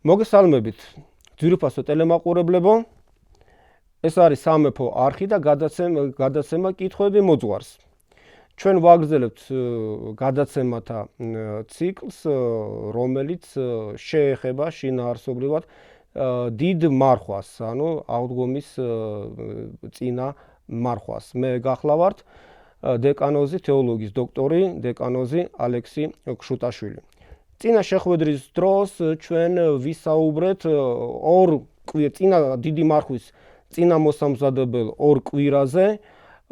მოგესალმებით ძვირფასო ტელემაყურებლებო. ეს არის სამეფო არხი და გადაცემა კითხვები მოძღვარს. ჩვენ ვაგრძელებთ გადაცემათა ციკლს, რომელიც შეეხება შინაარსობრივად დიდ მარხვას, ანუ აღდგომის წინა მარხვას. მე გახლავართ დეკანოზი, თეოლოგიის დოქტორი, დეკანოზი ალექსი ქშუტაშვილი. წინა შეხვედრის დროს ჩვენ ვისაუბრეთ წინა დიდი მარხვის წინა მოსამზადებელ ორ კვირაზე,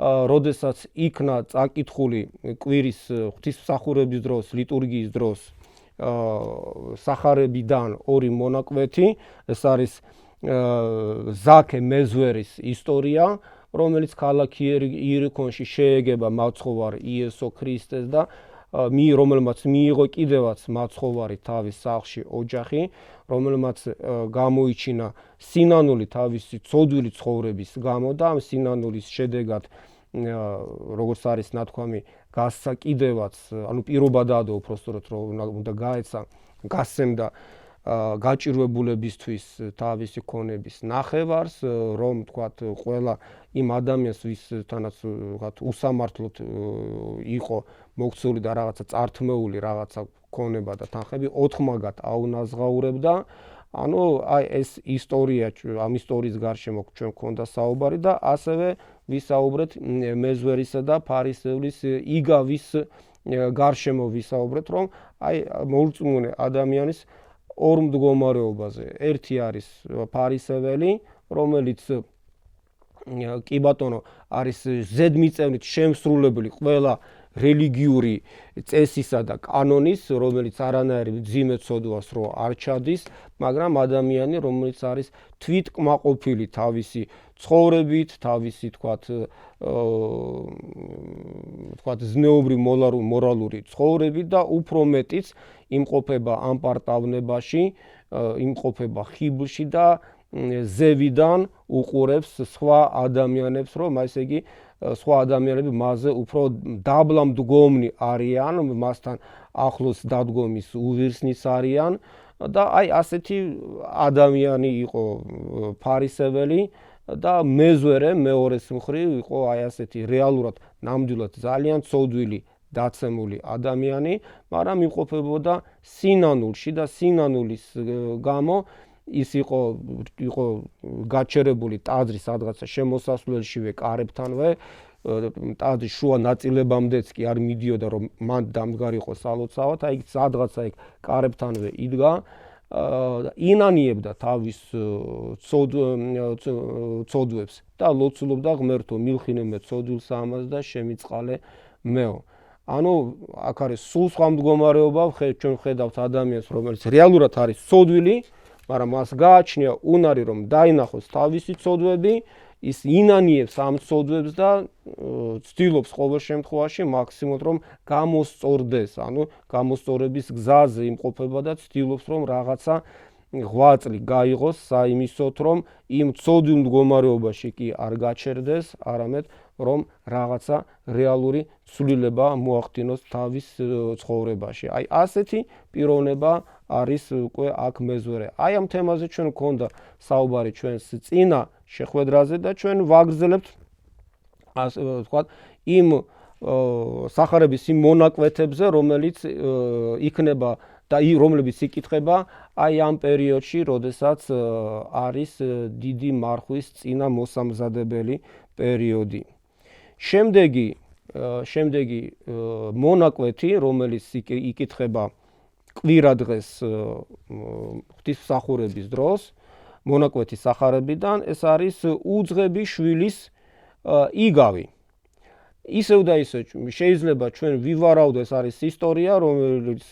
როდესაც იქნა წაკითხული კვირის ღვთისმსახურების დროს, ლიტურგიის დროს სახარებიდან ორი მონაკვეთი, ეს არის ზაქე მეზვერის ისტორია, რომელიც ქალაქ იერიქონში შეეგება მაცხოვარ იესო ქრისტეს და რომელმაც მიიღო კიდევაც მაცხოვარი თავის სახლში ოჯახი, რომელმაც გამოიჩინა სინანული თავისი ცოდვილი ცხოვრების გამო და ამ სინანულის შედეგად, როგორც არის ნათქვამი, გასცა კიდევაც, ანუ პირობა დაადო უпростоროდ რომ უნდა გაეცა, გასცემდა გაჭირვებულებისთვის თავისი ქონების ნახევარს, რომ თქვათ ყველა იმ ადამიანს, ვისთანაც უსამართლოდ იყო მოქცეული და რაღაცა წართმეული რაღაცა ქონება და თანხები ოთხმაგად აუნაზღაურებდა. ანუ აი ეს ისტორია, ამ ისტორიის გარშემო ჩვენ გვქონდა საუბარი და ასევე ვისაუბრეთ მეზვერისა და ფარისევლის იგავის გარშემო ვისაუბრეთ, რომ აი მოულწმუნე ადამიანის ორ მდგომარეობაზე. ერთი არის ფარისეველი, რომელიც კი ბატონო არის ზედმიწევნით შემსრულებელი ყველა რელიგიური წესისა და კანონის, რომელიც არანაირი მძიმე ცოდვას რო არ ჩადის, მაგრამ ადამიანი, რომელიც არის თვითკმაყოფილი თავისი ცხოვრებით, თავისი თქვათ ზნეობრივ მორალური ცხოვრებით და უფრო მეტიც იმყოფება ამ პარტავნებაში, იმყოფება ხიბლში და ზევიდან უყურებს სხვა ადამიანებს, რომ ესე იგი სხვა ადამიანები მასზე უფრო დაბლა მდგომნი არიან, მასთან ახლოს დადგომის უღირსნის არიან და აი ასეთი ადამიანი იყო ფარისეველი და მეზვერე მეორეს მხრივ იყო აი ასეთი რეალურად ნამდვილად ძალიან ცოდვილი დაცემული ადამიანი, მაგრამ იმყოფებოდა სინანულში და სინანულის გამო ის იყო გაჩერებული ტაძრის სადღაცა შემოსასვლელშივე კარებთანვე, ტაძრის შუა ნაწილებამდეც კი არ მიდიოდა რომ მან დამდგარიყო სალოცავად, აი სადღაცა იქ კარებთანვე იდგა, ინანიებდა თავის ცოდვებს და ლოცულობდა ღმერთო, მილხინე მე ცოდვილს ამას და შემიწყალე მეო. ანუ აქ არის სულ სხვა მდგომარეობა, ჩვენ ვხედავთ ადამიანს, რომელიც რეალურად არის ცოდვილი, მაგრამ მას გააჩნია უნარი რომ დაინახოს თავისი ცოდვები, ის ინანიებს ამ ცოდვებს და ცდილობს ყოველ შემთხვევაში მაქსიმუმად რომ გამოსწორდეს, ანუ გამოსწორების გზაზე იმყოფება და ცდილობს რომ რაღაცა ღვაწლი გაიღოს საიმისოდ, რომ იმ ცოდვილ მდგომარეობაში კი არ გაჩერდეს, არამედ რომ რაღაცა რეალური ცვლილება მოახდინოს თავის ცხოვრებაში. აი ასეთი პიროვნება არის უკვე აქ მეზვერე. აი ამ თემაზე ჩვენ გვქონდა საუბარი ჩვენს წინა შეხვედრაზე და ჩვენ ვაგრძელებთ ასე ვთქვათ იმ სახარების იმ მონაკვეთებზე, რომელიც იქნება და რომლებიც იკითხება აი ამ პერიოდში, როდესაც არის დიდი მარხვის წინა მოსამზადებელი პერიოდი. შემდეგი მონაკვეთი, რომელიც იკითხება კვირადღეს ღვთისმსახურების დროს, მონაკვეთი სახარებიდან, ეს არის უძღები შვილის იგავი. ისევ და ისევ შეიძლება ჩვენ ვივარავდეთ, ეს არის ისტორია, რომელიც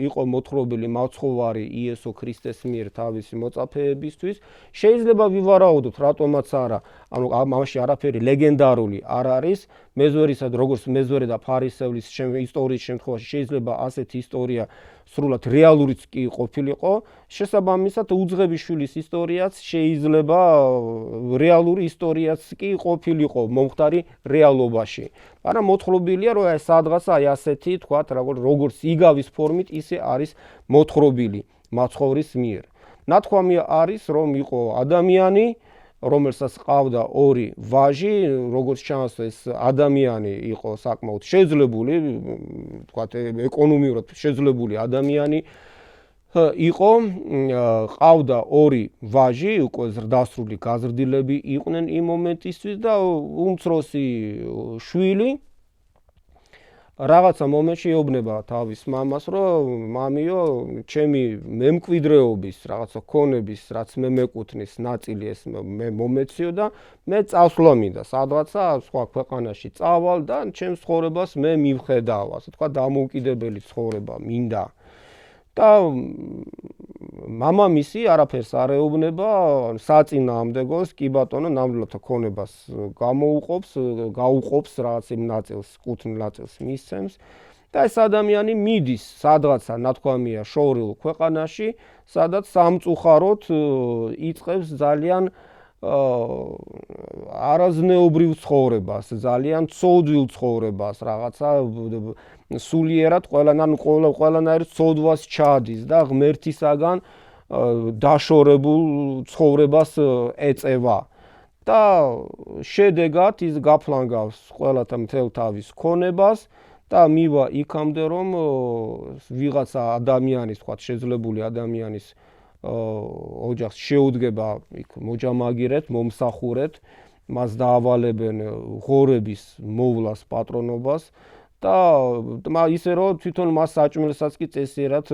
იყო მოთხრობილი მაცხოვარი იესო ქრისტეს მიერ თავისი მოწაფეებისთვის. შეიძლება ვივარაუდოთ, რატომაც არა, ანუ ამაში არაფერი ლეგენდარული არ არის. მეზვერისა, როგორც მეზვერე და ფარისევლის ისტორიის შემთხვევაში შეიძლება ასეთი ისტორია სრულად რეალურიც კი ყოფილიყო. შესაბამისად, უძღები შვილის ისტორიაც შეიძლება რეალური ისტორიაც კი ყოფილიყო მომხდარი რეალობაში. მაგრამ მოთხრობილია, რომ სადღაცა აი ასეთი, თქვათ, როგორც იგავის ფორმით ისე არის მოთხრობილი მაცხოვრის მიერ. ნათქვამია არის, რომ იყო ადამიანი, რომელსაც ყავდა ორი ვაჟი, როგორც ჩანს ეს ადამიანი იყო საკმაოდ შეძლებული, თქვათ ეკონომიურად შეძლებული ადამიანი იყო, ყავდა ორი ვაჟი, უკვე ზრდასრული გაზრდილები იყვნენ იმ მომენტისთვის და უმცროსი შვილი რაღაცა მომენტში ეუბნება თავის მამას, რომ მამიო, ჩემი მემკვიდრეობის რაღაცა ქონების, რაც მე მეკუთვნის ნაწილი ეს მე მომეციო და მე წავსვლა მინდა სადღაცა სხვა ქვეყანაში წავალ და ჩემს ცხოვრებას მე მივხედავ, ასე თქვა, დამოუკიდებელი ცხოვრება მინდა. და მამამისი არაფერს არ ეუბნება, საწინააღმდეგოს, კი ბატონო, ნამდვილად ქონებას გაუყოფს რაღაც იმ ნაწილს, კუთვნილ ნაწილს მისცემს და ეს ადამიანი მიდის სადღაცა ნათქვამია შორეულ ქვეყანაში, სადაც სამწუხაროდ იწყებს ძალიან არაზნეობრივ ცხოვრებას, ძალიან ცოდვილ ცხოვრებას, რაღაცა სულიერად ყველანაირ ცოდვას ჩადის და ღმერთისაგან დაშორებულ ცხოვრებას ეწევა. და შედეგად ის გაფლანგავს ყველათა მთელ თავის ქონებას და მივა იქამდე, რომ ვიღაცა ადამიანის, თქვათ, შეძლებული ადამიანის ოჯახს შეუდგება იქ მოჯამაგირეთ, მომსახურეთ, მას დაავალებენ ღორების მოვლას, პატრონობას და ისე რომ თვითონ მას საჭმელსაც კი წესიერად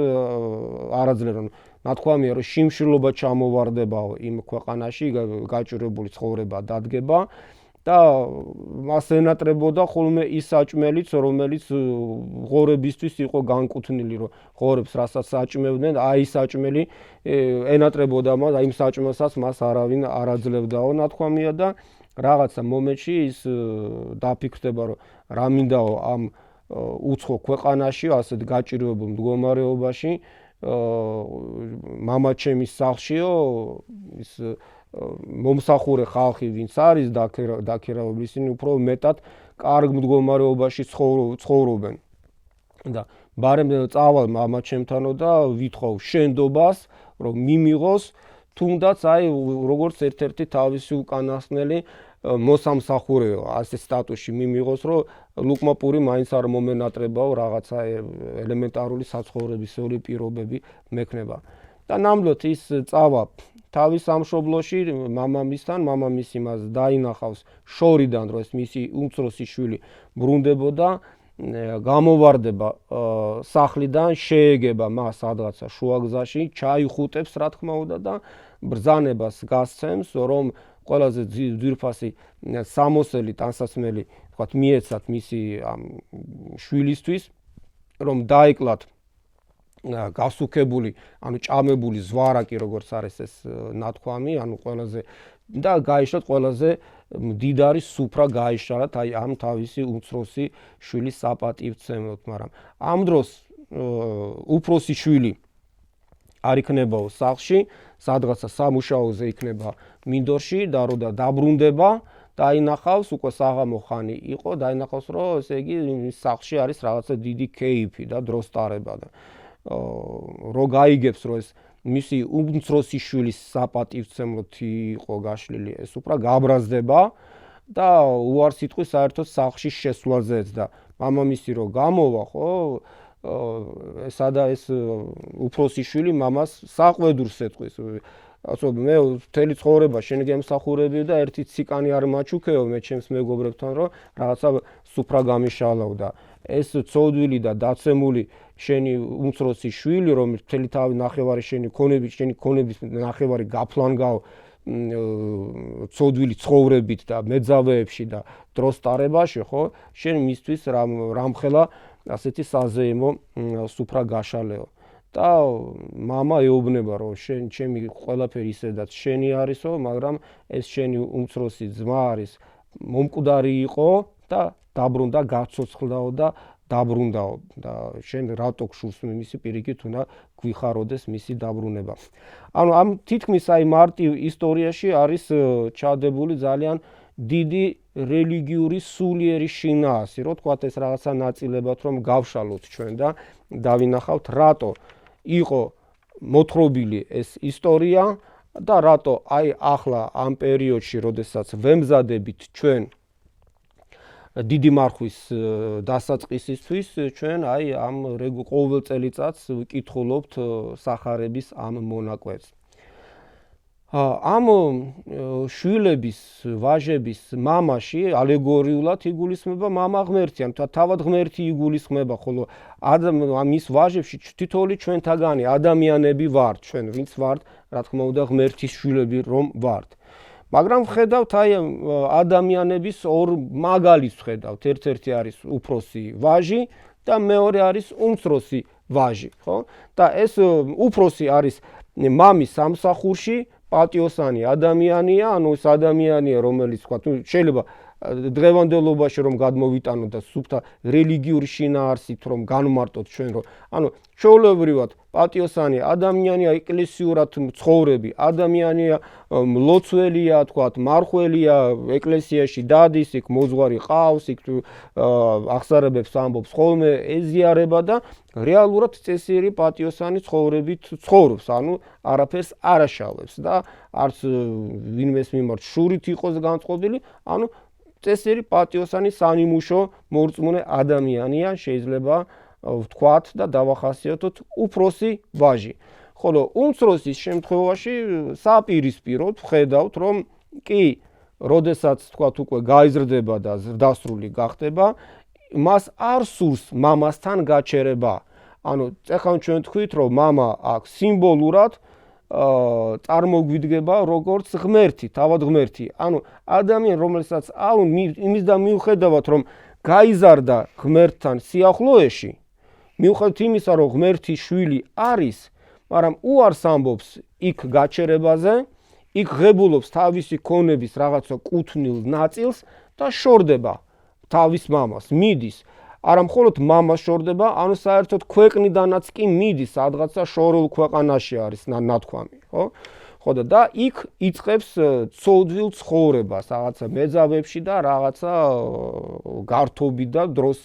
არაძლევენ. ნათქვამია, რომ შიმშილობა ჩამოვარდებაო იმ ქვეყანაში, გაჭირებული ცხოვრება დადგება და მას ენატრებოდა ხოლმე ის საჭმელიც, რომელიც ღორებისთვის იყო განკუთვნილი, რომ ღორებს რასაც საჭმევდნენ, აი ის საჭმელი ენატრებოდა მას, აი იმ საჭმელსაც მას არავინ არ აძლევდაო, ნათქვამია და რაღაცა მომენტში ის დაფიქრდება, რომ რა მინდაო ამ უცხო ქვეყანაში, ასეთ გაჭირვებულ მდგომარეობაში, მამაჩემის სახლშიო ის მომსახურე ხალხი ვინც არის დაქირავებული, ისინი უფრო მეტად კარგ მდგომარეობაში ცხოვრობენ. და ბარემ წავალ მამაჩემთანო და ვითხოვ შენდობას, რომ მიმიღოს თუნდაც აი როგორც ერთ-ერთი თავისი უკანასკნელი მოსამსახურეო, ასე სტატუსში მიმიღოს, რომ ლუკმაპური მაინც არ მომენატრებაო რაღაცა ელემენტარული საცხოვრებისეული პირობები მექნება. და ნამდვილად ის წავა თავის სამშობლოში მამამისთან, მამამისი მას დაინახავს შორიდან, რომ ეს მისი უმცროსი შვილი ბრუნდებოდა, გამოვარდება სახლიდან, შეეგება მას სადღაცა შუაგზაში, ჩაიხუტებს, რა თქმა უნდა და ბრძანებას გასცემს, რომ ყველაზე ძვირფასი სამოსელი ტანსაცმელი, თქვათ, მიეცათ მისი ამ შვილისთვის, რომ დაეკლათ გასუქებული, ანუ ჭამებული ზვარაკი, როგორც არის ეს ნათქვამი, ანუ ყველაზე და გაიშლათ ყველაზე მდიდარი სუფრა გაიშალათ აი ამ თავისი უმცროსი შვილის საპატივცემლოდ, მაგრამ ამ დროს უფროსი შვილი არ იქნებაო სახლში, სადღაცა სამუშაოზე იქნება მინდორში და როდა დაბრუნდება, დაინახავს, უკვე საღამო ხანი იყო, დაინახავს, რომ ესე იგი სახლში არის რაღაცა დიდი კეიფი და დროს ტარება და რო გაიგებს, რომ ეს მისი უმცროსი შვილის საპატივცემლოდ იყო გაშლილი, ეს უფრო გაბრაზდება და უარსიტყვის საერთოდ სახლში შესვლაზეც და მამამისი რო გამოვა, ხო, ესადა ეს უფროსი შვილი მამას საყვედურს ეტყვის. ასე მე მთელი ცხოვრება შენ გემსახურები და ერთი ციკანი არ მაჩუქეო მე ჩემს მეგობრებთან, რომ რაღაცა სუფრა გამიშალავ და ეს ცოდვილი და დაცემული შენი უმცროსი შვილი, რომელიც მთელი თავი ნახევარი შენი ქონების ნახევარი გაფლანგაო ცოდვილი ცხოვრებით და მეძავეებში და დროს ტარებაში, ხო, შენ მისთვის რამხელა ასეთი საზეიმო სუფრა გაშალეო. და მამა ეუბნება, რომ შენ ჩემი ყველაფერი ისედაც შენი არისო, მაგრამ ეს შენი უმცროსი ძმა არის მომკვდარი იყო და დაბრუნდა, გაცოცხლდაო და დაბრუნდაო და შენ რატო გშურს მისი პირიქით უნდა გვიხაროდეს მისი დაბრუნება. ანუ ამ თითქმის აი მარტივ ისტორიაში არის ჩადებული ძალიან დიდი რელიგიური სულიერი შინაარსი, რო თქვათ ეს რაღაცა ნაწილებად რომ გავშალოთ ჩვენ და დავინახავთ რატო იყო მოთხრობილი ეს ისტორია და რატო აი ახლა ამ პერიოდში, როდესაც ვემზადებით ჩვენ დიდი მარხვის დასაწყისისთვის, ჩვენ აი ამ ყოველ წელიწადს ვკითხულობთ სახარების ამ მონაკვეთს. ამ შვილების, ვაჟების მამაში ალეგორიულად იგულისხმება მამა ღმერთი, ან თავად ღმერთი იგულისხმება, ხოლო მის ვაჟებში თითოეული ჩვენთაგანი ადამიანები ვართ, ჩვენ ვინც ვართ, რა თქმა უნდა, ღმერთის შვილები რომ ვართ. მაგრამ ვხედავთ აი ადამიანების ორ მაგალითს ვხედავთ, ერთ-ერთი არის უფროსი ვაჟი და მეორე არის უმცროსი ვაჟი, ხო? და ეს უფროსი არის მამის სამსახურში პატიოსანი ადამიანია, ანუ ეს ადამიანია, რომელიც თქვა, შეიძლება დღევანდელობაში რომ გადმოვიტანოთ და სუფთა რელიგიური შინაარსით რომ განმარტოთ ჩვენ რომ, ანუ ჩვეულებრივად პატიოსანი ადამიანია, ეკლესიურად მცხოვრები ადამიანია, მლოცველია, თქვა, მარხველია, ეკლესიაში დადის, იქ მოძღვარი ყავს, იქ აღსარებებს ამბობს ხოლმე, ეზიარება და რეალურად წესიერი პატიოსანი ცხოვრებით ცხოვრობს, ანუ არაფერს არ აშალებს და არც ვინმეს მიმართ შურით იყოს განწყობილი, ანუ წესიერი პატიოსანი სანიმუშო მორწმუნე ადამიანია, შეიძლება ვთქვათ და დავახასიათოთ უფროსი ვაჟი. ხოლო უმცროსის შემთხვევაში საპირისპიროდ ვხედავთ, რომ კი, როდესაც თქვათ უკვე გაიზრდება და ზრდასრული გახდება, მას არ სურს მამასთან გაჩერება. ანუ ეხლა ჩვენ თქვით, რომ მამა აქ სიმბოლურად წარმოგვიდგება როგორც ღმერთი, თავად ღმერთი. ანუ ადამიანი, რომელსაც იმის და მიუხედავად, რომ გაიზარდა ღმერთთან სიახლოეში, მიუხედავად იმისა, რომ ღმერთის შვილი არის, მაგრამ უარს ამბობს იქ გაჩერებაზე, იქ ღებულობს თავისი ქონების რაღაცა კუთვნილ ნაწილს და შორდება თავის მამას, მიდის. არა მხოლოდ მამას შორდება, ანუ საერთოდ ქვეყნიდანაც კი მიდის, სადღაცა შორეულ ქვეყანაში არის ნათქვამი, ხო? ხო და იქ იწყებს ცოდვილ ცხოვრებას, რაღაცა მეძავებში და რაღაცა გართობით და დროს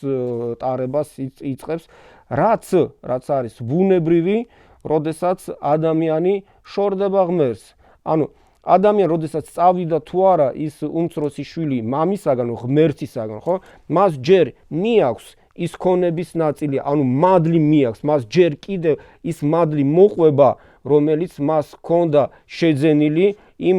ტარებას იწყებს, რაც არის ბუნებრივი, როდესაც ადამიანი შორდება ღმერთს. ანუ ადამიანი, როდესაც წავიდა თუ არა ის უმცროსი შვილი მამისაგან, ღმერთისაგან, ხო? მას ჯერ მიაქვს ის ქონების ნაწილი, ანუ მადლი მიაქვს, მას ჯერ კიდევ ის მადლი მოყვება, რომელიც მას ჰქონდა შეძენილი იმ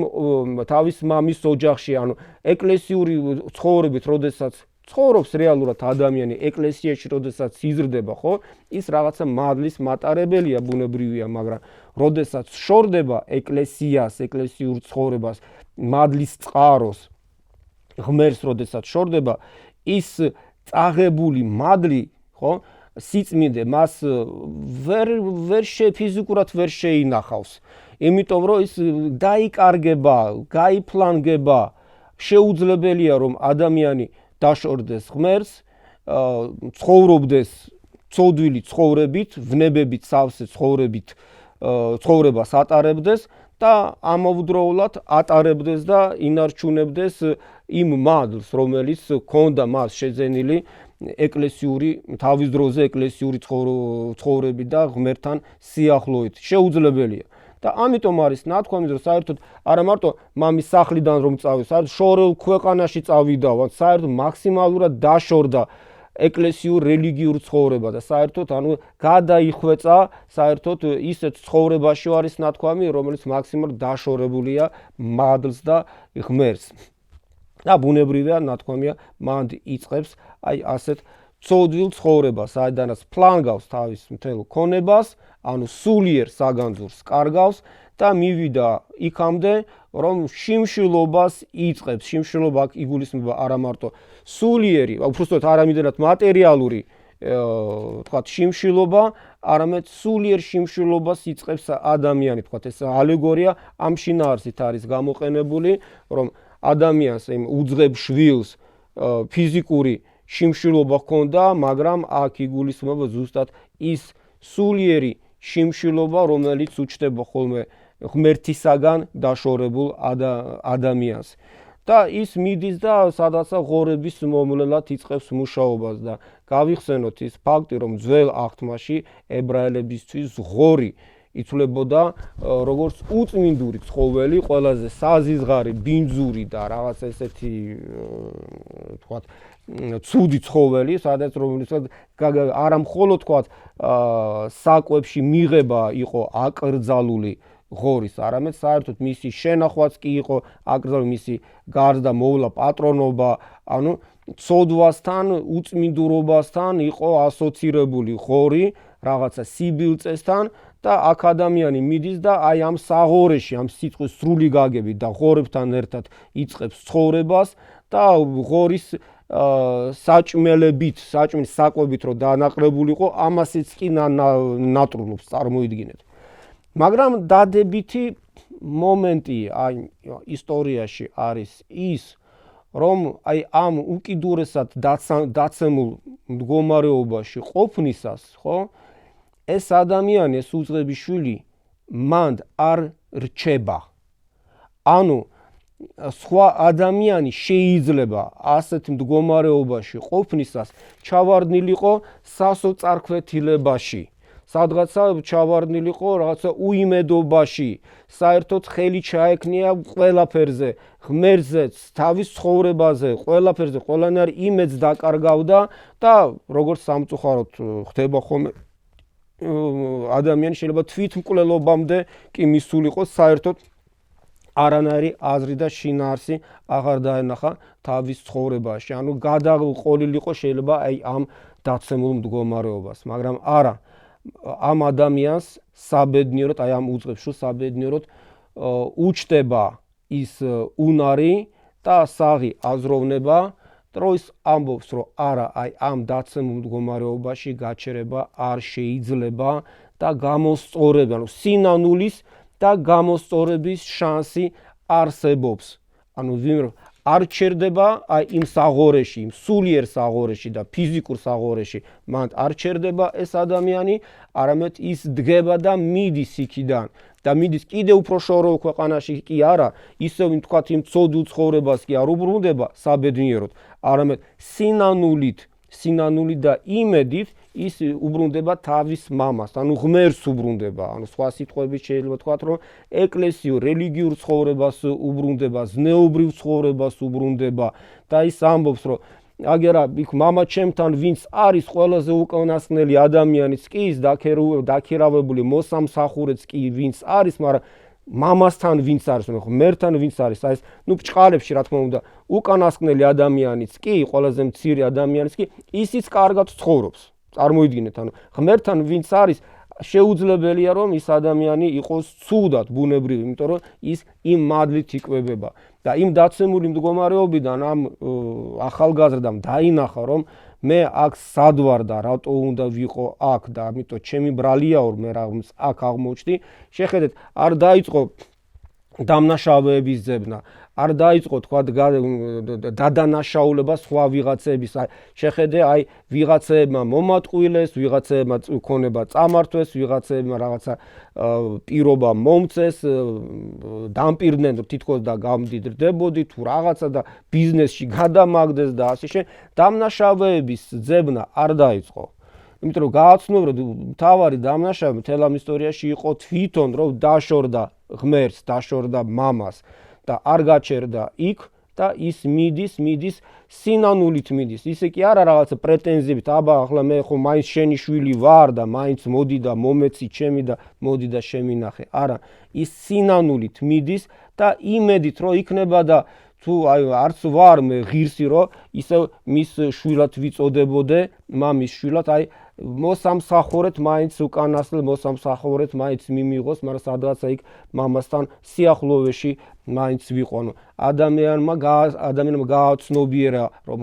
თავის მამის ოჯახში, ანუ ეკლესიური ცხოვრებით, როდესაც ცხოვრობს რეალურად ადამიანი ეკლესიაში, როდესაც იზრდება, ხო? ის რაღაცა მადლის მატარებელია, ბუნებრივია, მაგრამ როდესაც შორდება ეკლესიას, ეკლესიურ ცხოვრებას, მადლის წყაროს, ღმერთს როდესაც შორდება, ის წაღებული მადლი, ხო? სიწმინდე მას ფიზიკურად ვერ შეინახავს. იმიტომ რომ ის დაიკარგება, გაიფლანგება, შეუძლებელია რომ ადამიანი დაშორდეს ღმერთს, ცხოვრობდეს ცოდვილი ცხოვრებით, ვნებებით სავსე ცხოვრებას ატარებდეს და ამავდროულად ატარებდეს და ინარჩუნებდეს იმ მადლს, რომელიც ჰქონდა მას შეძენილი ეკლესიური თავის დროზე ეკლესიური ცხოვრებით და ღმერთთან სიახლოვით. შეუძლებელია. და ამიტომ არის ნათქვამი, რომ საერთოდ არა მარტო მამის სახლიდან რომ წავიდა, საერთოდ შორეულ ქვეყანაში წავიდა, საერთოდ მაქსიმალურად დაშორდა ეკლესიურ რელიგიურ ცხოვრება და საერთოდ ანუ გადაიხვეწა საერთოდ ისეთ ცხოვრებაში არის ნათქვამი, რომელიც მაქსიმალურად დაშორებულია მადლს და ღმერთს. და ბუნებრივია ნათქვამია მანდ იწყებს აი ასეთ ცოდვილ ცხოვრებას, საიდანაც ფლანგავს თავის მთელ ქონებას, ანუ სულიერ საგანძურს კარგავს და მივიდა იქამდე, რომ შიმშილობას იწყებს. შიმშილობა აქ იგულისხმება არა მარტო სულიერი, უბრალოდ არამედ მატერიალური, თქვათ, შიმშილობა, არამედ სულიერ შიმშილობას იწყებს ადამიანი, თქვათ, ეს ალეგორია ამ შინაარსით არის გამოყენებული, რომ ადამიანს იმ უძღებ შვილს ფიზიკური შიმშილობა ჰქონდა, მაგრამ აქ იგულისხმება ზუსტად ის სულიერი შიმშილობა, რომელიც უჩნდება ხოლმე ღმერთისაგან დაშორებულ ადამიანს. და ის მიდის და სადაცა ღორების მომლელად იწყებს მუშაობას და გავიხსენოთ ის ფაქტი, რომ ძველ აღთმაში ებრაელებისთვის ღორი იცვლებოდა როგორც უწმინდური ცხოველი, ყველაზე საზიზღარი, ბინძური და რაღაც ესეთი თქვათ ცუდი ცხოველი, სადაც რომელსაც არა მხოლოდ თქვათ საკვებში მიღება იყო აკრძალული ღორის, არამედ საერთოდ მისი შენახვაც კი იყო აკრძალული, მისი გარდა მოვლა პატრონობა, ანუ ცოდვასთან, უწმინდურობასთან იყო ასოცირებული ღორი, რაღაცა სიბილწესთან და აქ ადამიანი მიდის და აი ამ საღორეში, ამ სიტყვის სრული გაგებით და ღორებთან ერთად იწყებს ცხოვრებას და ღორის საჭმელებით, საჭმლის საკვებით რო დაანაყრებულიყო, ამასიც კი ნატრუნობს, წარმოიდგინეთ. მაგრამ დადებითი მომენტი აი ისტორიაში არის ის, რომ აი ამ უკიდურესად დაცემულ მდგომარეობაში ყოფნისას, ხო, ეს ადამიანი, ეს უძღებიშვილი მანდ არ რჩება. ანუ სხვა ადამიანი შეიძლება ასეთ მდგომარეობაში ყოფნისას ჩავარდნილიყო სასოწარკვეთილებაში, სადღაცა ჩავარდნილიყო რაღაცა უიმედობაში, საერთოდ ხელი ჩაექნია ყველაფერზე, ღმერთზეც, თავის ცხოვრებაზე, ყველაფერზე, ყველანაირ იმედს დაკარგავდა და როგორც სამწუხაროდ ხდება ხოლმე ადამიანი შეიძლება თვითმკვლელობამდე კი მისულიყო, საერთოდ არანაირი აზრი და შინაარსი აღარ დაენახა თავის ცხოვრებაში. ანუ გადაყოლილიყო შეიძლება აი ამ დაცემულ მდგომარეობას, მაგრამ არა, ამ ადამიანს საბედნიეროდ, აი ამ უძღებშვილს საბედნიეროდ უჩდება ის უნარი და საღი აზროვნება, დროის ამბობს, რომ არა, აი ამ დაცემულ მდგომარეობაში გაჩერება არ შეიძლება და გამოსწორება, ანუ სინანულის და გამოსწორების შანსი არსებობს. ანუ არ ჩერდება აი იმ საღორეში, იმ სულიერ საღორეში და ფიზიკურ საღორეში, მან არ ჩერდება ეს ადამიანი, არამედ ის დგება და მიდის იქიდან და მიდის კიდევ უფრო შორეულ ქვეყანაში კი არა, ისევ თქვათ იმ ცოდულ ცხოვრებას კი არ უბრუნდება საბედნიეროდ, არამედ სინანულით და იმედით ის უბრუნდება თავის მამას, ანუ ღმერთს უბრუნდება, ანუ სხვა სიტყვებით შეიძლება თქვათ, რომ ეკლესიურ, რელიგიურ ცხოვრებას უბრუნდება, ზნეობრივ ცხოვრებას უბრუნდება და ის ამბობს, რომ აგერა იქ მამა ჩემთან ვინც არის ყველაზე უკანასკნელი ადამიანიც კი ის დაქირავებული მოსამსახურეც კი ვინც არის, მაგრამ მამასთან ვინც არის, ღმერთთან ვინც არის, აი ეს ბჭყალებში რა თქმა უნდა, უკანასკნელი ადამიანიც კი, ყველაზე მცირე ადამიანიც კი, ისიც კარგად ცხოვრობს. წარმოიდგინეთ, ანუ ღმერთთან ვინც არის, შეუძლებელია რომ ის ადამიანი იყოს ცუდად ბუნებრივი, იმიტომ რომ ის იმ მადლით იკვებება. და იმ დაცემული მდგომარეობიდან ამ ახალგაზრდამ დაინახა, რომ მე აქ სად ვარ და რატო უნდა ვიყო აქ და ამიტომ ჩემი ბრალიაო მე რაღაც აქ აღმოჩნდი. შეხედეთ, არ დაიწყო დამნაშავეების ძებნა, არ დაიწყო თქვა დადანაშაულება სხვა ვიღაცების. შეხედე, აი ვიღაცებმა მომატყუილეს, ვიღაცებმა ქონება წამართვეს, ვიღაცებმა რაღაცა პირობა მომწეს, დამპირდნენ თითქოს და გამდიდრდებოდი თუ რაღაცა და ბიზნესში გადამაგდეს და ასე შემდეგ. დამნაშავეების ძებნა არ დაიწყო. იმიტომ რომ გააცნობრეთ, მთავარი დამნაშავე მთელ ამ ისტორიაში იყო თვითონ, რომ დაშორდა ღმერთს, დაშორდა მამას და არ გაჩერდა იქ და ის მიდის სინანულით მიდის. ისე კი არა რაღაცა პრეტენზიებით, აბა ახლა მე ხო მაინც შენი შვილი ვარ და მაინც მოდი და მომეცი ჩემი და მოდი და შემინახე. არა, ის სინანულით მიდის და იმედით რომ იქნება და თუ აი არც ვარ მე ღირსი რომ ისე მის შვილად ვიწოდებოდე, მამის შვილად, აი მოსამსახურეთ მაინც უკანასკნელ მოსამსახურეთ მაინც მიმიღოს, მაგრამ სადღაცა იქ მამასთან სიახლოვეში მაინც ვიყო. ანუ ადამიანმა გააცნობიერა რომ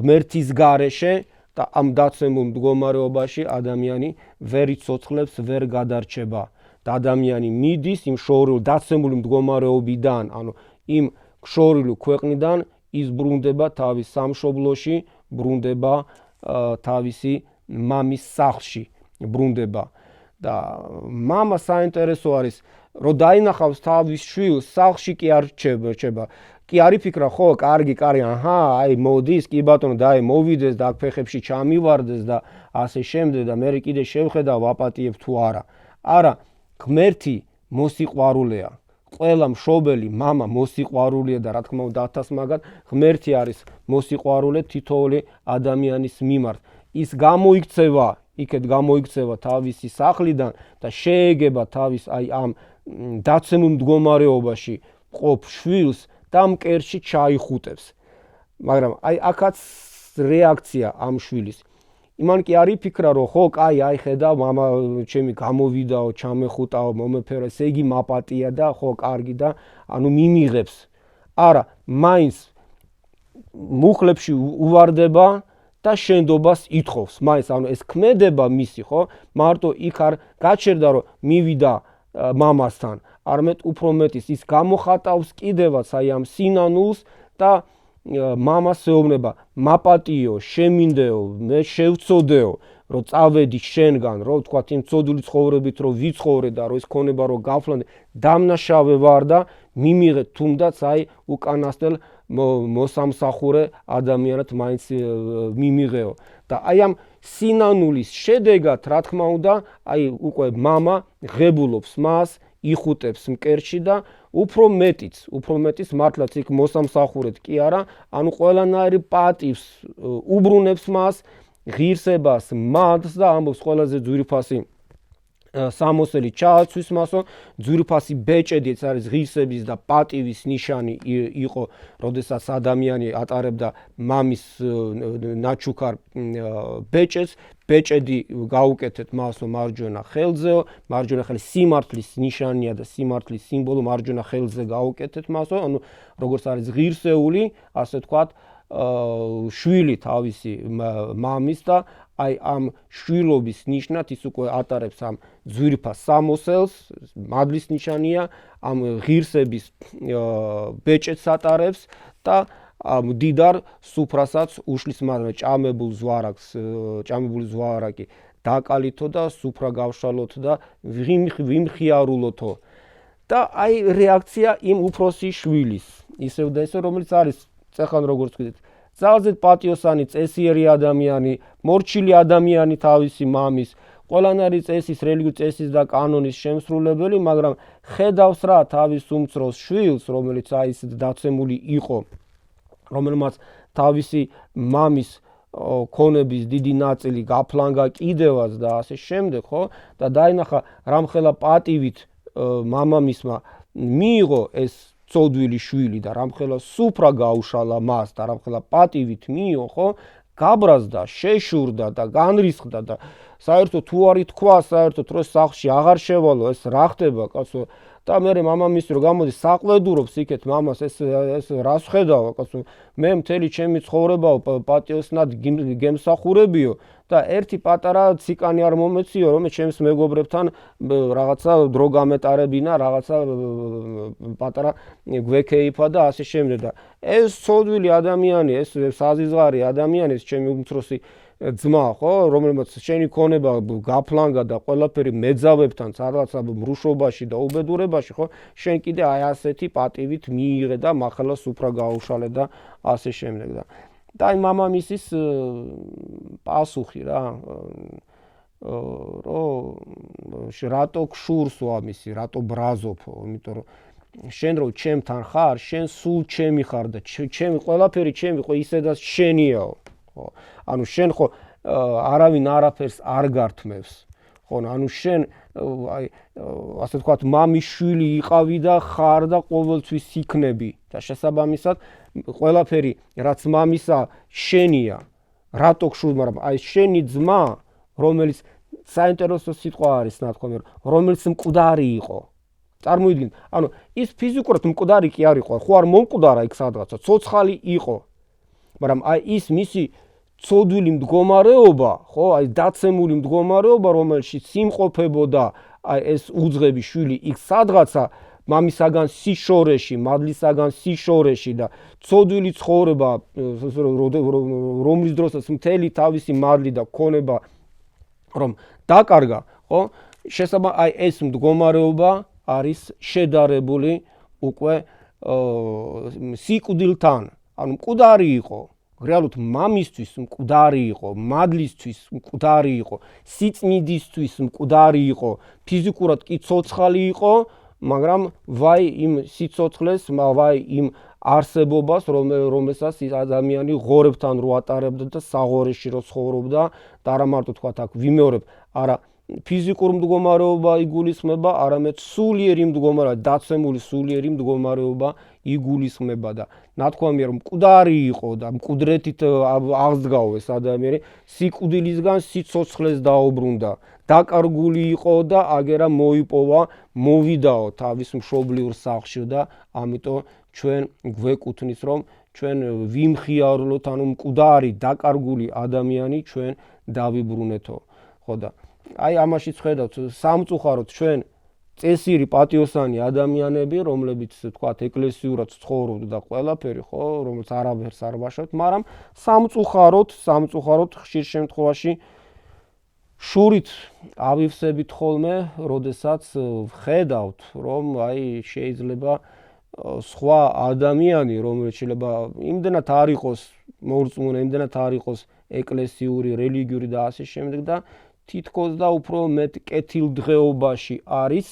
ღმერთის გარეშე და ამ დაცემულ მდგომარეობაში ადამიანი ვერ იცოცხლებს, ვერ გადარჩება და ადამიანი მიდის იმ შორეულ დაცემული მდგომარეობიდან, ანუ იმ შორეულ ქვეყნიდან ის ბრუნდება თავის სამშობლოში, ბრუნდება თავისი მამის სახლში ბრუნდება და მამა საინტერესო არის, რომ დაინახავს თავის შვილს სახლში კი არ რჩება. კი არ იფიქრა, ხო, კარგი, აჰა, აი მოდის, კი ბატონო, და აი მოვიდეს და აქ ფეხებში ჩამივარდეს და ასე შემდეგ და მე კიდე შევხედა ვაპატიებ თუ არა. არა, ღმერთი მოსიყვარულეა. ყველა მშობელი მამა მოსიყვარულეა და რა თქმა უნდა ათასმაგად ღმერთი არის მოსიყვარულე თითოეული ადამიანის მიმართ. ის გამოიქცევა, იქეთ გამოიქცევა თავისი სახლიდან და შეეგება თავის აი ამ დაცემულ მდგომარეობაში ყოფ შვილს და მკერში ჩაიხუტებს. მაგრამ აი აქაც რეაქცია ამ შვილის. იმან კი არ იფიქრა რომ ხო, კაი, აი ხედავ, მამა ჩემი გამოვიდაო, ჩამეხუტაო, მომეფერა, ესე იგი მაპატია და ხო, კარგი და ანუ მიმიღებს. არა, მაინც მუხლებში უვარდება და შენდობას ითხოვს. მაინც ანუ ეს ქმედება მისი, ხო, მარტო იქ არ გაჩერდა რომ მივიდა მამასთან, არამედ უფრო მეტის ის გამოხატავს კიდევაც აი ამ სინანულს და მამას ეუბნება, მაპატიო, შემინდეო, მე შევწოდეო, რომ წავედი შენგან, რომ თქვათ იმ წოდული ცხოვრებით რომ ვიცხოვრე და რომ ეს ქონება რომ გავფლანე, დამნაშავე ვარ და მიმიღე თუნდაც აი უკანასკნელ მოსამსახურე ადამიანად მაინც მიმიღეო. და აი ამ სინანულის შედეგად, რა თქმა უნდა, აი უკვე მამა ღებულობს მას, იხუტებს მკერში და უფრო მეტიც მართლაც იქ მოსამსახურეთ კი არა, ანუ ყველანაირი პატივს უბრუნებს მას, ღირსებას მადს და ამბობს ყველაზე ძვირფასი სამოსელი ჩააცვის მასო, ძვირფასი ბეჭედი ეს არის ღირსების და პატივის ნიშანი იყო, როდესაც ადამიანი ატარებდა მამის ნაჩუქარ ბეჭედს, ბეჭედი გაუკეთეთ მასო მარჯვენა ხელზეო, მარჯვენა ხელი სიმართლის ნიშანია და სიმართლის სიმბოლო მარჯვენა ხელზე გაუკეთეთ მასო, ანუ როგორც არის ღირსეული, ასე თქვათ, შვილი თავისი მამის და აი ამ შვილობის ნიშნად ის უკვე ატარებს ამ ძვირფას სამოსელს, მადლის ნიშანია, ამ ღირსების ბეჭედს ატარებს და მდიდარ სუფრასაც უშლის მაგრამ ჭამებული ზვარაკი დაკალითო და სუფრა გავშალოთ და ვიმხიარულოთო. და აი რეაქცია იმ უფროსი შვილის, ისევ და ისე რომელიც არის წეხან როგორც ვთქვით, ძალზედ პატიოსანი, წესიერი ადამიანი, მორჩილი ადამიანი თავისი მამის, ყველანაირი წესის, რელიგიური წესის და კანონის შემსრულებელი, მაგრამ ხედავს რა თავის უმცროს შვილს, რომელიც აი ეს დაცემული იყო, რომელმაც თავისი მამის ქონების დიდი ნაწილი გაფლანგა კიდევაც და ასე შემდეგ, ხო? და დაინახა რამხელა პატივით მამამისმა მიიღო ეს წოდვილი შვილი და რამხელა სუფრა გაუშალა მას და რამხელა პატივით მიიღო, ხო? გაბრაზდა, შეშურდა და განრისხდა და საერთოდ თუ არ ითქვა, საერთოდ რომ სახლში აღარ შევალო, ეს რა ხდება, კაცო? და მე მამამისი რომ გამოდის საყვედურობს იქეთ მამას, ეს რას ხედავ, კაცო? მე მთელი ჩემი ცხოვრებაო პატიოსნად გემსახურებიო და ერთი პატარა ციკანი არ მომეციო, რომ ჩემს მეგობრებთან რაღაცა დრო გამეტარებინა, რაღაცა პატარა გვექეიფა და ასე შემდეგ. და ეს ცოდვილი ადამიანი, ეს საზიზღარი ადამიანი, ეს ჩემი უმცროსი ძმა, ხო, რომელმაც შენი ქონება გაფლანგა და ყველაფერი მეძავებთან, რაღაცა მრუშობაში და უბედურებაში, ხო, შენ კიდე აი ასეთი პატივით მიიღე და მახლა სუფრა გაუშალე და ასე შემდეგ. და აი მამამისის პასუხი რა, რომ რატო გშურსო ამისი, რატო ბრაზობო, იმიტომ რომ შენ რო ჩემთან ხარ, შენ სულ ჩემი ხარ და ჩემი ყველაფერი ჩემი, ხო, ისედაც შენიაო. ხო, ანუ შენ ხო არავინ არაფერს არ გართმევს, ხო, ანუ შენ აი ასე ვთქვათ მამის შვილი იყავი და ხარ და ყოველთვის იქნები და შესაბამისად ყველაფერი რაც მამისა შენია, რატო გშურს, მაგრამ აი შენი ძმა, რომელიც საინტერესო სიტყვა არის ნათქვამი, რომელიც მკვდარი იყო. წარმოიდგინეთ, ანუ ის ფიზიკურად მკვდარი კი არ იყო, ხო არ მომკვდარა იქ სადღაცა, ცოცხალი იყო. მაგრამ აი ის მისი ცოდვილი მდგომარეობა, ხო, აი დაცემული მდგომარეობა, რომელშიც იმყოფებოდა აი ეს უძღები შვილი იქ სადღაცა მამისაგან სიშორეში, მადლისაგან სიშორეში და ცოდვილი ცხოვრება, რომლის დროსაც მთელი თავისი მადლი და ქონება რომ დაკარგა, ხო, შესაბამისად აი ეს მდგომარეობა არის შედარებული უკვე სიკვდილთან, ანუ მკვდარი იყო, რეალურად მამისთვის მკვდარი იყო, მადლისთვის მკვდარი იყო, სიწმიდისთვის მკვდარი იყო, ფიზიკურად კი ცოცხალი იყო, მაგრამ ვაი იმ სიცოცხლეს, ვაი იმ არსებობას, რომელსაც ის ადამიანი ღორებთან რო ატარებდა და საღორეში რო ცხოვრობდა და არა მარტო თქვათ აქ ვიმეორებ, არა ფიზიკურ მდგომარეობა იგულისხმება, არამედ სულიერი მდგომარეობა, დაცემული სულიერი მდგომარეობა იგულისხმება და ნათქვამია რომ მკვდარი იყო და მკვდრეთით აღსდგაო ეს ადამიანი, სიკვდილისგან სიცოცხლეს დაუბრუნდა, დაკარგული იყო და აგერა მოიპოვა, მოვიდაო თავის მშობლიურ სახლში და ამიტომ ჩვენ გვეკუთვნის რომ ჩვენ ვიმხიარულოთ, ანუ მკვდარი, დაკარგული ადამიანი ჩვენ დავიბრუნეთო, ხო და აი ამაშიც ხედავთ სამწუხაროდ ჩვენ წესიერი პატიოსანი ადამიანები, რომლებიც თქვათ ეკლესიურად ცხოვრობთ და ყველაფერი, ხო, რომელიც არაფერს არ ვაშავთ, მაგრამ სამწუხაროდ ხშირ შემთხვევაში შურით ავივსებით ხოლმე, როდესაც ვხედავთ, რომ აი შეიძლება სხვა ადამიანი, რომელიც შეიძლება იმდენად არ იყოს მორწმუნე, იმდენად არ იყოს ეკლესიური, რელიგიური და ასე შემდეგ და თითქოს და უფრო მეტ კეთილდღეობაში არის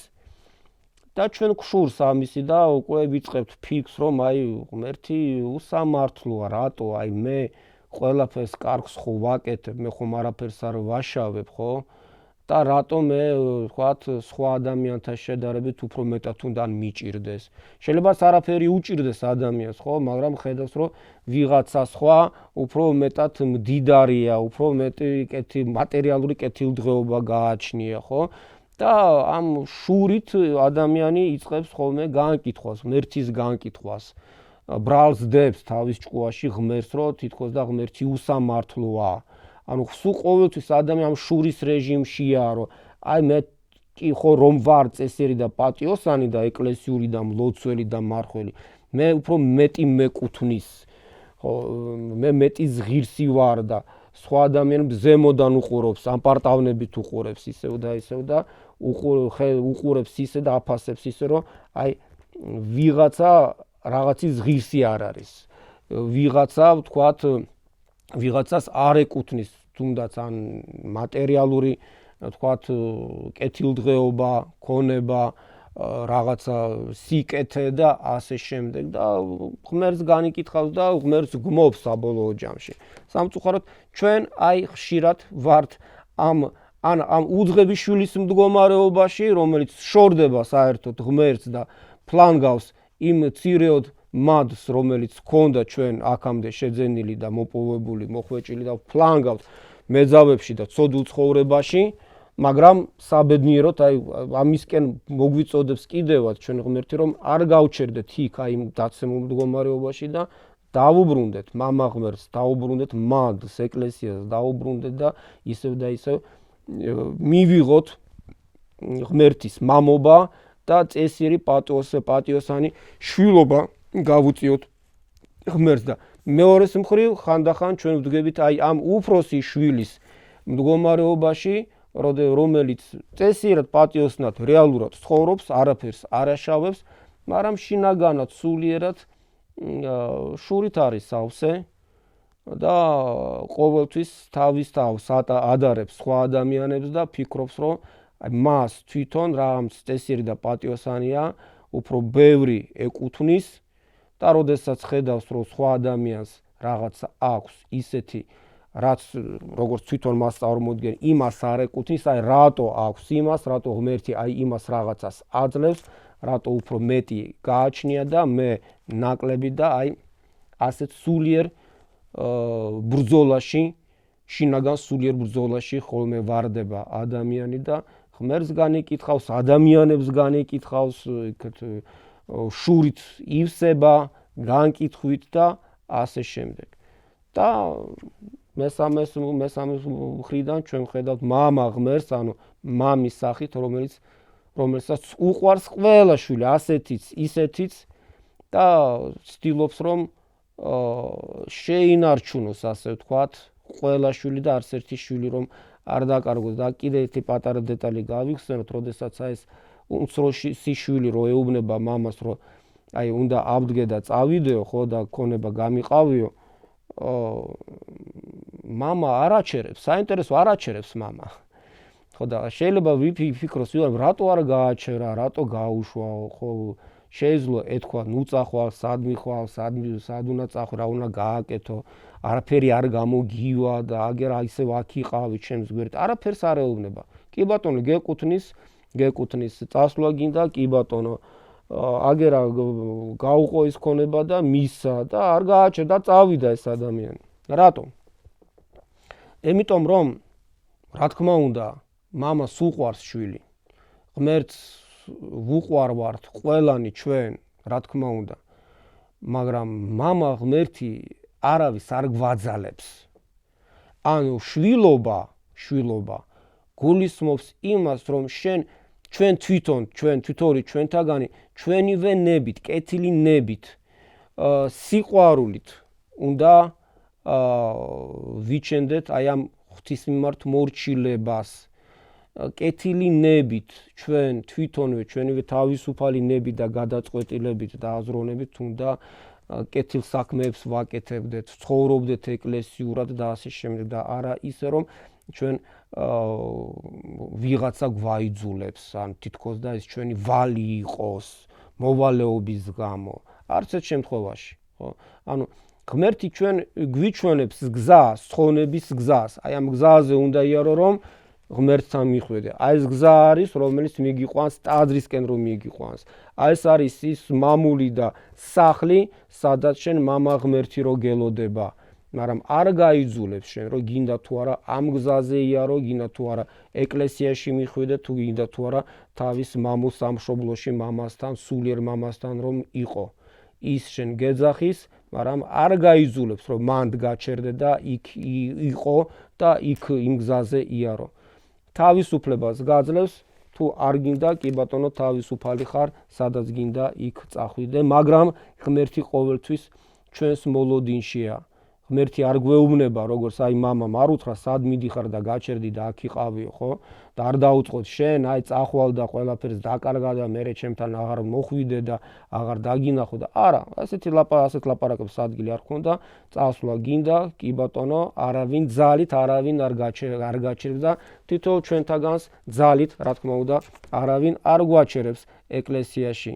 და ჩვენ გშურს ამისი და უკვე ვიწყებთ ფიქს, რომ აი ღმერთი უსამართლოა, რატო აი მე ყველაფერს კარგს ხო ვაკეთებ, მე ხომ არაფერს არ ვაშავებ, ხო? და რატო მე ვთქვათ სხვა ადამიანთან შედარებით უფრო მეტად უნდა მიჭირდეს. შეიძლება არაფერი უჭირდეს ადამიანს, ხო, მაგრამ ხედავს რომ ვიღაცა სხვა უფრო მეტად მდიდარია, უფრო მეტი მატერიალური კეთილდღეობა გააჩნია, ხო? და ამ შურით ადამიანი იწყებს ხოლმე განკითხვას, ღმერთის განკითხვას. ბრალს დებს თავის ჭკუაში ღმერთს, რომ თითქოს და ღმერთი უსამართლოა. ანუ სულ ყოველთვის ადამიანი ამ შურის რეჟიმშია, რომ აი მე კი ხო რომ ვარ წესიერი და პატიოსანი და ეკლესიური და მლოცველი და მარხველი, მე უფრო მეტი მეკუთვნის, ხო, მე მეტი ზღირსი ვარ და სხვა ადამიანებს ზემოდან უყურებს, ამპარტავნებით უყურებს ისევ და უყურებს ისე და აფასებს ისე, რომ აი ვიღაცა რაღაცის ღირსი არ არის. ვიღაცა ვთქვათ ვიღაცას არ ეკუთვნის თუნდაც ან მატერიალური ვთქვათ კეთილდღეობა, ქონება, რაღაცა სიკეთე და ასე შემდეგ და ღმერთს განიკითხავს და ღმერთს გმობს საბოლოო ჯამში. სამწუხაროდ ჩვენ აი ხშირად ვართ ამ უძღების შვილის მდგომარეობაში, რომელიც შორდება საერთოდ ღმერთს და ფლანგავს იმ ცირეოდ მადს, რომელიც ჰქონდა ჩვენ აქამდე შეძენილი და მოპოვებული, მოხვეჭილი და ფლანგავთ მეძავებში და ცოდულ ცხოვრებაში, მაგრამ საბედნიეროდ აი ამისკენ მოგვიწოდებს კიდევაც ჩვენ ღმერთი, რომ არ გავჩერდეთ იქ აი იმ დაცემულ მდგომარეობაში და დავუბრუნდეთ მამა ღმერთს, დავუბრუნდეთ მადლს, ეკლესიას, დავუბრუნდეთ და ისევ მივიღოთ ღმერთის მამობა და წესიერი პატიოსანი შვილობა გავუწიოთ ღმერთს და მეორეს მხრივ ხანდახან ჩვენ ვდგებით აი ამ უფროსი შვილის მდგომარეობაში, რომელიც წესიერად პატიოსნად რეალურად ცხოვრობს, არაფერს არ აშავებს, მაგრამ შინაგანად სულიერად შურით არის სავსე და ყოველთვის თავის თავს ადარებს სხვა ადამიანებს და ფიქრობს, რომ მას თვითონ რაღაც წესიერი და პატიოსანია, უფრო ბევრი ეკუთვნის და როდესაც ხედავს, რომ სხვა ადამიანს რაღაცა აქვს ისეთი, რაც როგორც თვითონ მას წარმოუდგენ, იმას არ ეკუთვნის, აი რატო აქვს იმას, რატო ღმერთი აი იმას რაღაცას აძლევს, რატო უფრო მეტი გააჩნია და მე ნაკლები და აი ასეთ სულიერ ბრძოლაში, შინაგან სულიერ ბრძოლაში ხოლმე ვარდება ადამიანი და ღმერთს განეკითხავს, ადამიანებს განეკითხავს, შურით ივსება, განკითხვით და ასე შემდეგ. და მესამე მხრიდან ჩვენ ვხედავთ მამა ღმერთს, ანუ მამის სახით, რომელსაც უყვარს ყველა შვილი, ასეთიც, ისეთიც და ცდილობს რომ შეინარჩუნოს, ასე ვთქვათ, ყველა შვილი და არც ერთი შვილი რომ არ დაკარგოს და კიდე ერთი პატარა დეტალი გავიხსენოთ, როდესაც ეს უმცროსი შვილი რო ეუბნება მამას, რომ აი უნდა ავდგე და წავიდეო, ხო და ქონება გამიყავიო, მამა არ აჩერებს, საინტერესო არ აჩერებს მამა. ხო და შეიძლება ვიფიქროს, რატო არ გააჩერა, რატო გაუშვაო, ხო შეიძლება ეთქვა, ნუ წახვალ, სადმი ხვალ, სად უნდა წახვი, რა უნდა გააკეთო, არაფერი არ გამოგივა და აგერ ისევ აქ იყავი ჩემს გვერდით, არაფერს არ ეუბნება. კი ბატონო, გეკუთნის წასვლა გინდა, კი ბატონო, აგერა გაუყო ის ქონება და მისა და არ გააჩერდა, წავიდა ეს ადამიანი. რატომ? Ემიტომ რომ რა თქმა უნდა, მამას უყვარს შვილი. ღმერთს ვუყვარვართ ყველანი ჩვენ, რა თქმა უნდა. მაგრამ მამა ღმერთი არავის არ გვაძალებს. ანუ შვილობა გულისხმობს იმას, რომ ჩვენ თვითონი ჩვენთაგანი ჩვენივე ნებით, კეთილი ნებით, სიყვარულით უნდა ვიჩენდეთ აი ამ ღვთისმიმართ მორჩილებას. კეთილი ნებით ჩვენ თვითონვე ჩვენივე თავისუფალი ნებით და გადაწყვეტილებით და აზროვნებით უნდა კეთილ საქმეებს ვაკეთებდეთ, ცხოვრობდეთ ეკლესიურად და ასე შემდეგ და არა ისე რომ ჩვენ ვიღაცა გვაიძულებს, ან თითქოს და ეს ჩვენი ვალი იყოს, მოვალეობის გამო, არც ერთ შემთხვევაში, ხო? ანუ ღმერთი ჩვენ გვიჩვენებს გზას, ცხონების გზას. აი ამ გზაზე უნდა იარო რომ ღმერთთან მიხვედე. აი ეს გზა არის, რომელიც მიგიყვანს ტაძრისკენ რომ მიგიყვანს. აი ეს არის ის მამული და სახლი, სადაც შენ მამა ღმერთი რო გელოდება. მაგრამ არ გაიძულებს შენ რომ გინდა თუ არა ამ გზაზე იარო, გინდა თუ არა ეკლესიაში მიხვედე, თუ გინდა თუ არა თავის მამულ სამშობლოში მამასთან, სულიერ მამასთან რომ იყო. ის შენ გეძახის, მაგრამ არ გაიძულებს რომ მანდ გაჩერდე და იქ იყო და იქ იმ გზაზე იარო. თავისუფლებას გაძლევს, თუ არ გინდა, კი ბატონო, თავისუფალი ხარ, სადაც გინდა იქ წახვიდე, მაგრამ ღმერთი ყოველთვის ჩვენს მოლოდინშია. ღმერთი არ გვეუბნება, როგორც აი მამამ არ უთხრა, სად მიდიხარ და გაჩერდი და აქ იყავიო, ხო? და არ დაუწყოთ შენ, აი წახვალ და ყველაფერს დაკარგა და მერე ჩემთან აღარ მოხვიდე და აღარ დაგინახო და არა, ასეთ ლაპარაკებს ადგილი არ ქონდა, წასვლა გინდა, კი ბატონო, არავინ ძალით, არავინ არ გაჩერებს და თითოეულ ჩვენთაგანს ძალით, რა თქმა უნდა, არავინ არ გვაჩერებს ეკლესიაში.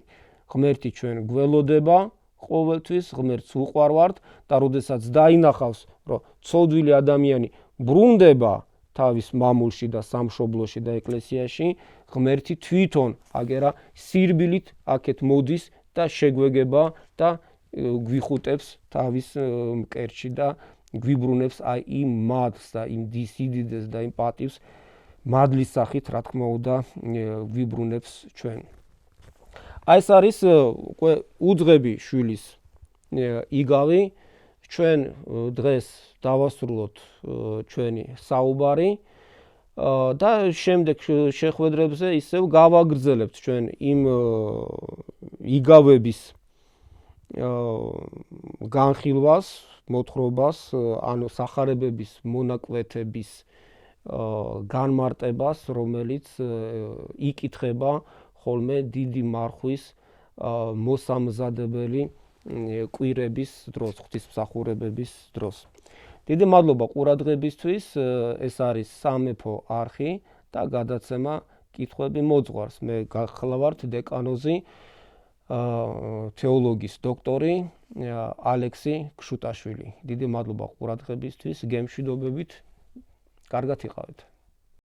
ღმერთი ჩვენ გველოდება ყოველთვის, ღმერთს უყვარვართ და როდესაც დაინახავს, რომ ცოდვილი ადამიანი ბრუნდება თავის მამულში და სამშობლოში და ეკლესიაში, ღმერთი თვითონ აგერა სირბილით აქეთ მოდის და შეგვეგება და გვიხუტებს თავის მკერდში და გვიბრუნებს აი იმ მადლს და იმ სიდიდეს და იმ პატივს მადლის სახით, რა თქმა უნდა, გვიბრუნებს ჩვენ. აი ეს არის უკვე უძღები შვილის იგავი. ჩვენ დღეს დავასრულოთ ჩვენი საუბარი და შემდეგ შეხვედრებზე ისევ გავაგრძელებთ ჩვენ იმ იგავების განხილვას, მოთხრობას, ანუ სახარებების მონაკვეთების განმარტებას, რომელიც იკითხება ხოლმე დიდი მარხვის მოსამზადებელი კვირების დროს, ღვთისმსახურებების დროს. დიდი მადლობა ყურადღებისთვის, ეს არის სამეფო არხი და გადაცემა კითხვები მოძღვარს. მე გახლავართ დეკანოზი, თეოლოგიის დოქტორი ალექსი ქშუტაშვილი. დიდი მადლობა ყურადღებისთვის, გემშვიდობებით, კარგად იყავით.